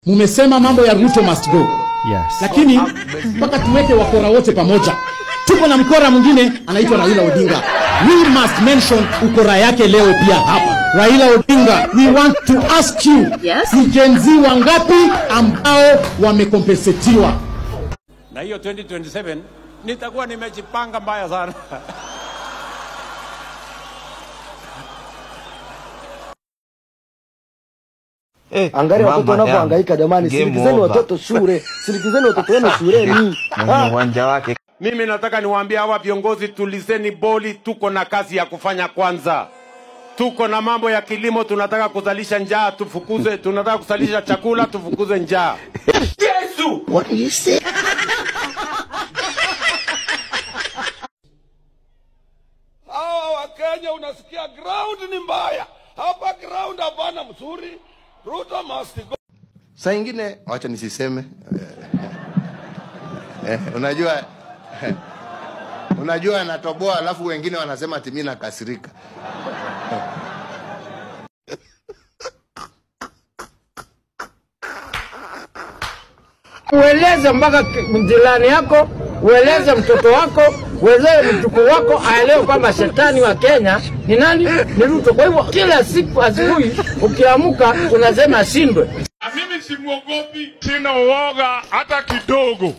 Mumesema mambo ya Ruto must go. Yes. Lakini mpaka tuweke wakora wote pamoja. Tuko na mkora mwingine anaitwa Raila Odinga. We must mention ukora yake leo pia hapa. Raila Odinga, we want to ask you, yes, ni Gen Z wangapi ambao wamekompensetiwa? Na hiyo 2027 nitakuwa nimejipanga mbaya sana. Angalia watoto wanapohangaika jamani, sindikizeni watoto shule, sindikizeni watoto wenu shuleni. Uwanja wake. Mimi nataka niwaambie hawa viongozi, tulizeni boli, tuko na kazi ya kufanya kwanza. Tuko na mambo ya kilimo, tunataka kuzalisha njaa, tufukuze, tunataka kuzalisha chakula, tufukuze njaa. Yesu! What do you say? Hawa Wakenya unasikia ground ni mbaya. Hapa ground hapana mzuri. Ruto must go. Saa ingine acha nisiseme. Unajua natoboa alafu wengine wanasema ati mimi nakasirika. Ueleze mpaka mjirani yako, ueleze mtoto wako, ueleze mjukuu wako aelewe kwamba shetani wa Kenya ni nani? Ni Ruto. Kwa hivyo kila siku asubuhi ukiamka tunasema shindwe. Mimi simuogopi, sina uoga hata kidogo.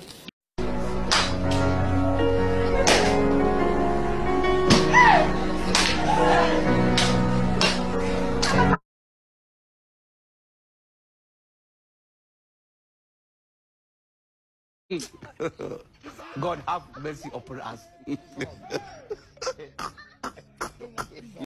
God have mercy upon us.